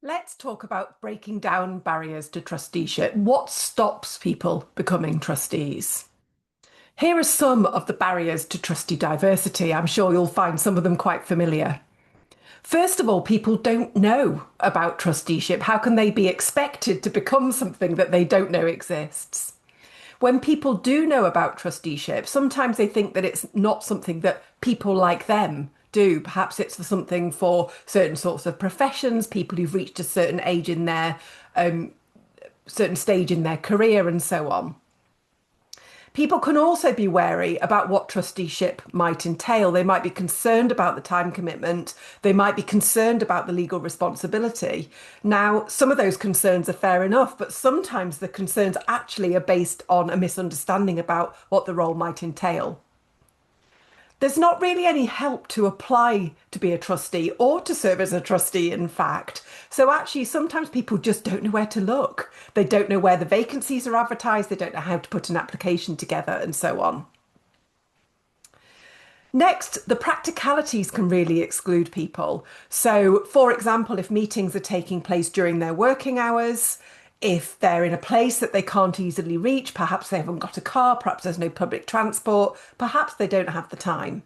Let's talk about breaking down barriers to trusteeship. What stops people becoming trustees? Here are some of the barriers to trustee diversity. I'm sure you'll find some of them quite familiar. First of all, people don't know about trusteeship. How can they be expected to become something that they don't know exists? When people do know about trusteeship, sometimes they think that it's not something that people like them do. Perhaps it's for something for certain sorts of professions, people who've reached a certain age in their certain stage in their career, and so on. People can also be wary about what trusteeship might entail. They might be concerned about the time commitment. They might be concerned about the legal responsibility. Now, some of those concerns are fair enough, but sometimes the concerns actually are based on a misunderstanding about what the role might entail. There's not really any help to apply to be a trustee or to serve as a trustee, in fact. So actually, sometimes people just don't know where to look. They don't know where the vacancies are advertised. They don't know how to put an application together and so on. Next, the practicalities can really exclude people. So, for example, if meetings are taking place during their working hours, if they're in a place that they can't easily reach, perhaps they haven't got a car, perhaps there's no public transport, perhaps they don't have the time.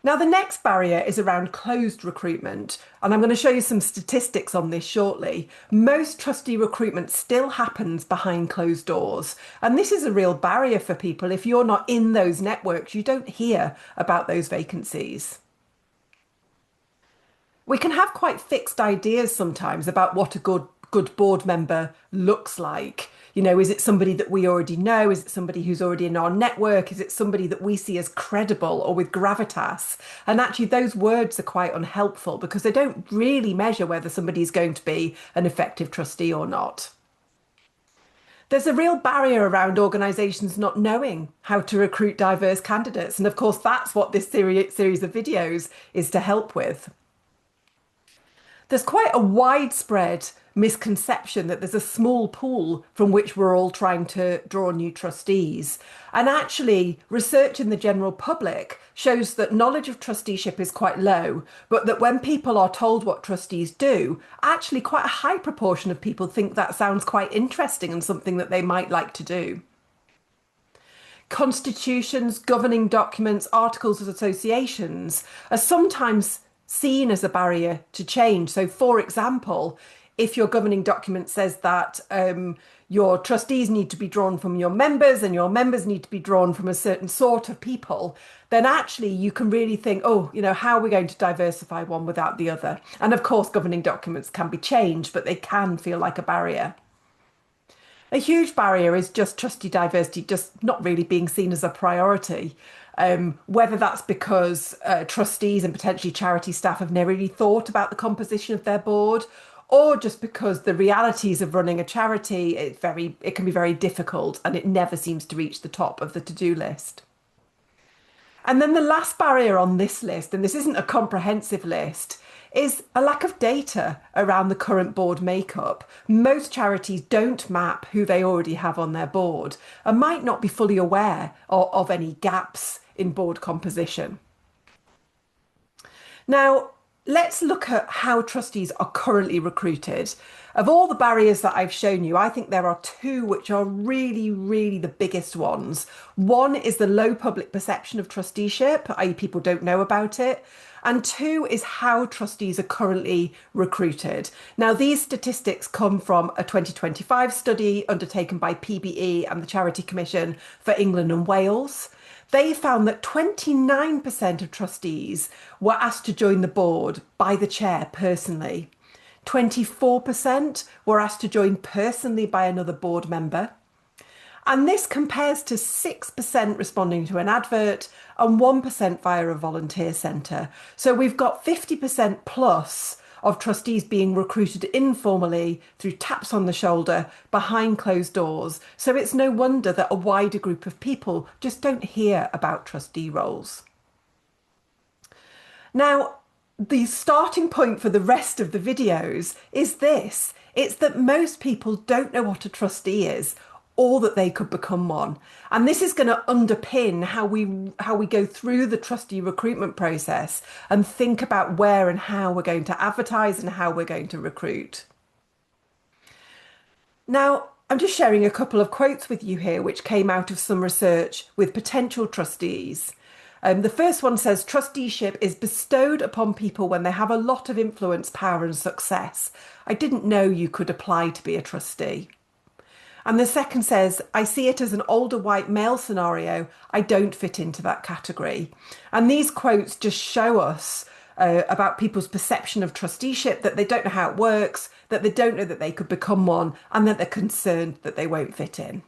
Now, the next barrier is around closed recruitment, and I'm going to show you some statistics on this shortly. Most trustee recruitment still happens behind closed doors, and this is a real barrier for people. If you're not in those networks, you don't hear about those vacancies. We can have quite fixed ideas sometimes about what a good board member looks like. You know, is it somebody that we already know? Is it somebody who's already in our network? Is it somebody that we see as credible or with gravitas? And actually, those words are quite unhelpful because they don't really measure whether somebody is going to be an effective trustee or not. There's a real barrier around organisations not knowing how to recruit diverse candidates. And of course, that's what this series of videos is to help with. There's quite a widespread misconception that there's a small pool from which we're all trying to draw new trustees. And actually, research in the general public shows that knowledge of trusteeship is quite low, but that when people are told what trustees do, actually quite a high proportion of people think that sounds quite interesting and something that they might like to do. Constitutions, governing documents, articles of associations are sometimes seen as a barrier to change. So, for example, if your governing document says that your trustees need to be drawn from your members and your members need to be drawn from a certain sort of people, then actually you can really think, oh, you know, how are we going to diversify one without the other? And of course, governing documents can be changed, but they can feel like a barrier. A huge barrier is just trustee diversity just not really being seen as a priority. Whether that's because trustees and potentially charity staff have never really thought about the composition of their board, or just because the realities of running a charity, it can be very difficult and it never seems to reach the top of the to-do list. And then the last barrier on this list, and this isn't a comprehensive list, is a lack of data around the current board makeup. Most charities don't map who they already have on their board and might not be fully aware of any gaps in board composition. Now, let's look at how trustees are currently recruited. Of all the barriers that I've shown you, I think there are two which are really, really the biggest ones. One is the low public perception of trusteeship, i.e. people don't know about it. And two is how trustees are currently recruited. Now, these statistics come from a 2025 study undertaken by PBE and the Charity Commission for England and Wales. They found that 29% of trustees were asked to join the board by the chair personally. 24% were asked to join personally by another board member. And this compares to 6% responding to an advert and 1% via a volunteer centre. So we've got 50% plus of trustees being recruited informally through taps on the shoulder behind closed doors. So it's no wonder that a wider group of people just don't hear about trustee roles. Now, the starting point for the rest of the videos is this. It's that most people don't know what a trustee is or that they could become one. And this is going to underpin how we go through the trustee recruitment process and think about where and how we're going to advertise and how we're going to recruit. Now, I'm just sharing a couple of quotes with you here, which came out of some research with potential trustees. The first one says, trusteeship is bestowed upon people when they have a lot of influence, power, and success. I didn't know you could apply to be a trustee. And the second says, I see it as an older white male scenario. I don't fit into that category. And these quotes just show us about people's perception of trusteeship, that they don't know how it works, that they don't know that they could become one, and that they're concerned that they won't fit in.